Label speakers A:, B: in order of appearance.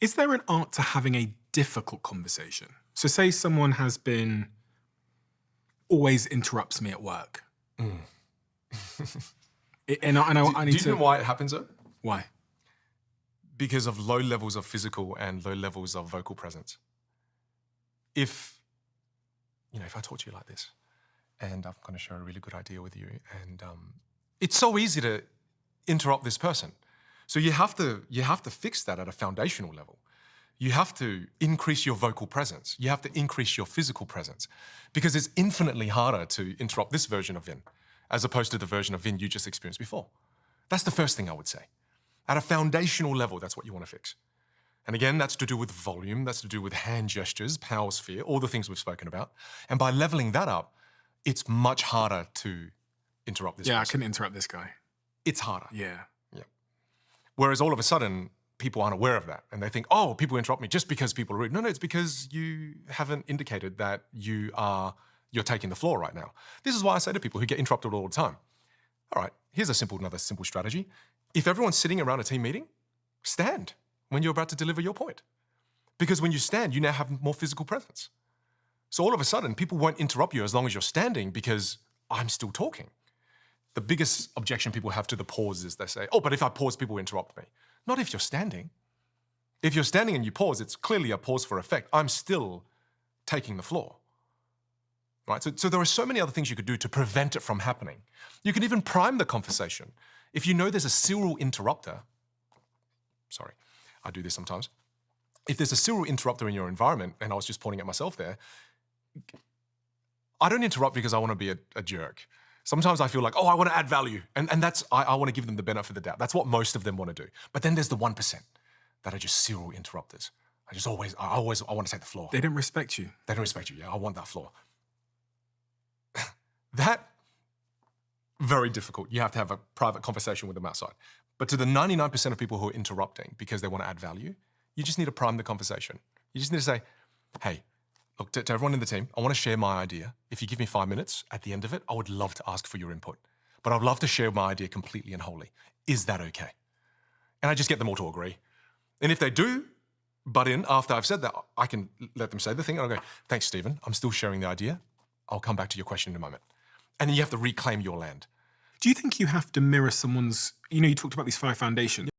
A: Is there an art to having a difficult conversation? So say someone has been, always interrupts me at work. I need
B: Do you know why it happens though?
A: Why?
B: Because of low levels of physical and low levels of vocal presence. If I talk to you like this, and I'm going to share a really good idea with you, and it's so easy to interrupt this person. So you have to fix that at a foundational level. You have to increase your vocal presence. You have to increase your physical presence, because it's infinitely harder to interrupt this version of Vin as opposed to the version of Vin you just experienced before. That's the first thing I would say. At a foundational level, that's what you want to fix. And again, that's to do with volume, that's to do with hand gestures, power sphere, all the things we've spoken about. And by leveling that up, it's much harder to interrupt this person.
A: I can interrupt this guy.
B: It's harder.
A: Yeah.
B: Whereas all of a sudden, people aren't aware of that. And they think, oh, people interrupt me just because people are rude. No, it's because you haven't indicated that you're taking the floor right now. This is why I say to people who get interrupted all the time, all right, here's another simple strategy. If everyone's sitting around a team meeting, stand when you're about to deliver your point. Because when you stand, you now have more physical presence. So all of a sudden, people won't interrupt you as long as you're standing because I'm still talking. The biggest objection people have to the pause is they say, oh, but if I pause, people will interrupt me. Not if you're standing. If you're standing and you pause, it's clearly a pause for effect. I'm still taking the floor. Right? So there are so many other things you could do to prevent it from happening. You can even prime the conversation. If you know there's a serial interrupter, sorry, I do this sometimes. If there's a serial interrupter in your environment, and I was just pointing at myself there, I don't interrupt because I want to be a jerk. Sometimes I feel like, oh, I want to add value. And that's, I want to give them the benefit of the doubt. That's what most of them want to do. But then there's the 1% that are just serial interrupters. I want to take the floor.
A: They don't respect you.
B: They don't respect you, yeah, I want that floor. That, very difficult. You have to have a private conversation with them outside. But to the 99% of people who are interrupting because they want to add value, you just need to prime the conversation. You just need to say, hey, look, to everyone in the team, I want to share my idea. If you give me 5 minutes, at the end of it, I would love to ask for your input. But I'd love to share my idea completely and wholly. Is that okay? And I just get them all to agree. And if they do butt in after I've said that, I can let them say the thing and I'll go, thanks, Stephen. I'm still sharing the idea. I'll come back to your question in a moment. And then you have to reclaim your land.
A: Do you think you have to mirror someone's, you talked about these 5 foundations.